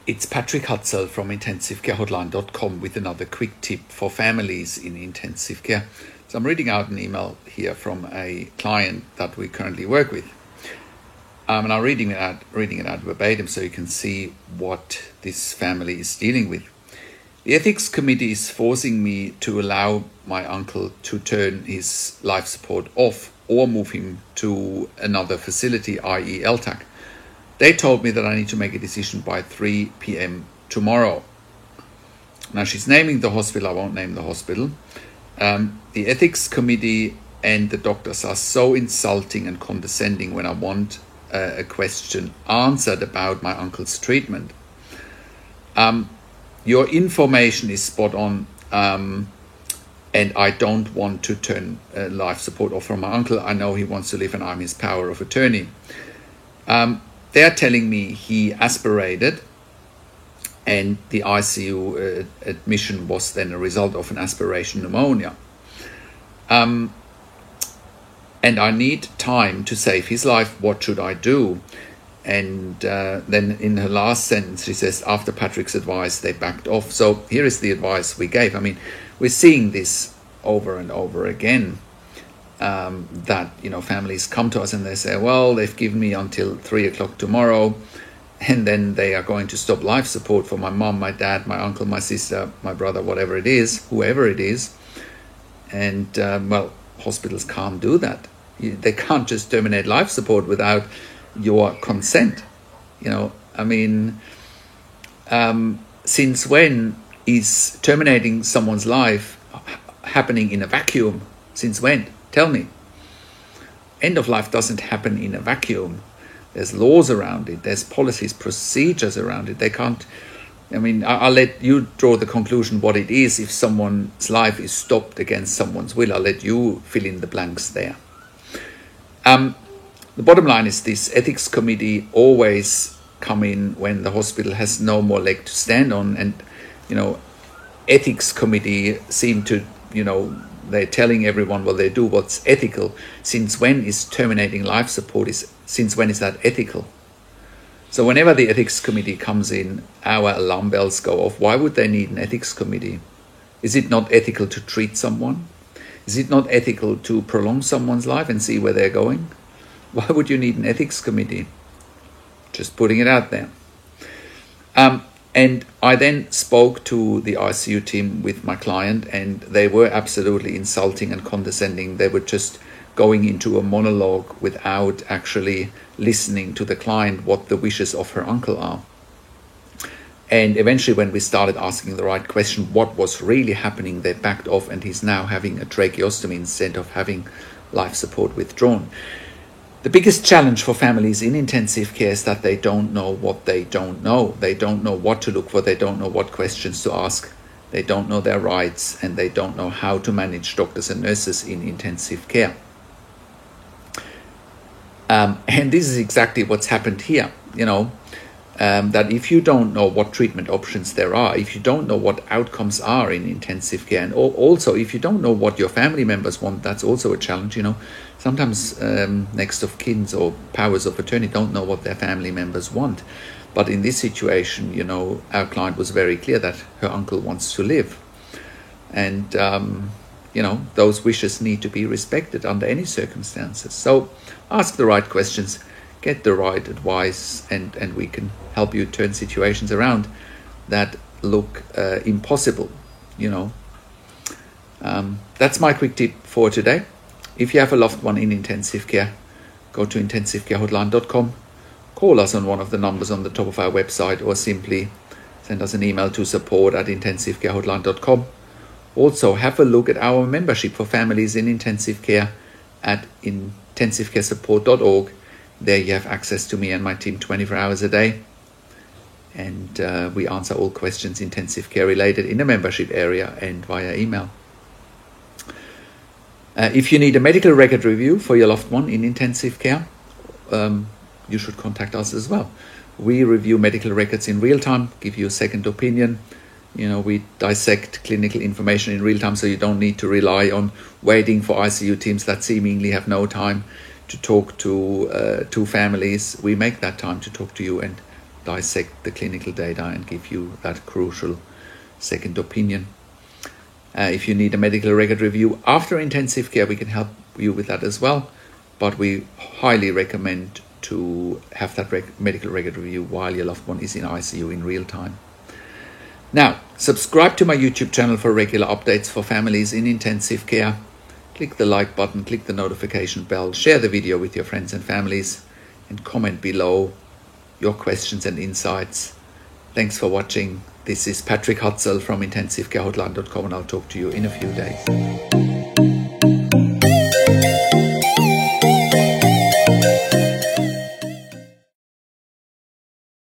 It's Patrick Hutzel from IntensiveCareHotline.com with another quick tip for families in intensive care. So I'm reading out an email here from a client that we currently work with. And I'm reading it out verbatim so you can see what this family is dealing with. The ethics committee is forcing me to allow my uncle to turn his life support off or move him to another facility, i.e. LTAC. They told me that I need to make a decision by 3 p.m. tomorrow. Now she's naming the hospital, I won't name the hospital. The ethics committee and the doctors are so insulting and condescending when I want a question answered about my uncle's treatment. Your information is spot on, and I don't want to turn life support off from my uncle. I know he wants to live and I'm his power of attorney. They're telling me he aspirated and the ICU admission was then a result of an aspiration pneumonia. And I need time to save his life. What should I do? And then in her last sentence, she says, after Patrick's advice, they backed off. So here is the advice we gave. I mean, we're seeing this over and over again. That families come to us and they say, well, they've given me until 3 o'clock tomorrow, and then they are going to stop life support for my mom, my dad, my uncle, my sister, my brother, whatever it is, whoever it is. And hospitals can't do that. They can't just terminate life support without your consent. Since when is terminating someone's life happening in a vacuum? Since when? Tell me. End of life doesn't happen in a vacuum. There's laws around it. There's policies, procedures around it. They can't. I'll let you draw the conclusion what it is. If someone's life is stopped against someone's will, I'll let you fill in the blanks there. The bottom line is this: ethics committee always come in when the hospital has no more leg to stand on, and ethics committee seem to they're telling everyone, well, they do what's ethical. Since when is terminating life support? Since when is that ethical? So whenever the ethics committee comes in, our alarm bells go off. Why would they need an ethics committee? Is it not ethical to treat someone? Is it not ethical to prolong someone's life and see where they're going? Why would you need an ethics committee? Just putting it out there. And I then spoke to the ICU team with my client, and they were absolutely insulting and condescending. They were just going into a monologue without actually listening to the client what the wishes of her uncle are. And eventually, when we started asking the right question, what was really happening, they backed off, and he's now having a tracheostomy instead of having life support withdrawn. The biggest challenge for families in intensive care is that they don't know what they don't know. They don't know what to look for. They don't know what questions to ask. They don't know their rights, and they don't know how to manage doctors and nurses in intensive care. And this is exactly what's happened here. That if you don't know what treatment options there are, if you don't know what outcomes are in intensive care, and also if you don't know what your family members want, that's also a challenge. Sometimes next of kin or powers of attorney don't know what their family members want. But in this situation, our client was very clear that her uncle wants to live. And, those wishes need to be respected under any circumstances. So ask the right questions, get the right advice, and we can help you turn situations around that look impossible, That's my quick tip for today. If you have a loved one in intensive care, go to IntensiveCareHotline.com, call us on one of the numbers on the top of our website, or simply send us an email to support@IntensiveCareHotline.com. Also, have a look at our membership for families in intensive care at intensivecaresupport.org. There you have access to me and my team 24 hours a day. And we answer all questions intensive care related in the membership area and via email. If you need a medical record review for your loved one in intensive care, you should contact us as well. We review medical records in real time, give you a second opinion. We dissect clinical information in real time, so you don't need to rely on waiting for ICU teams that seemingly have no time to talk to families. We make that time to talk to you and dissect the clinical data and give you that crucial second opinion. If you need a medical record review after intensive care, we can help you with that as well, but we highly recommend to have that medical record review while your loved one is in ICU in real time. Now, subscribe to my YouTube channel for regular updates for families in intensive care. Click the like button, click the notification bell, share the video with your friends and families, and comment below your questions and insights. Thanks for watching. This is Patrick Hutzel from IntensiveCareHotline.com, and I'll talk to you in a few days.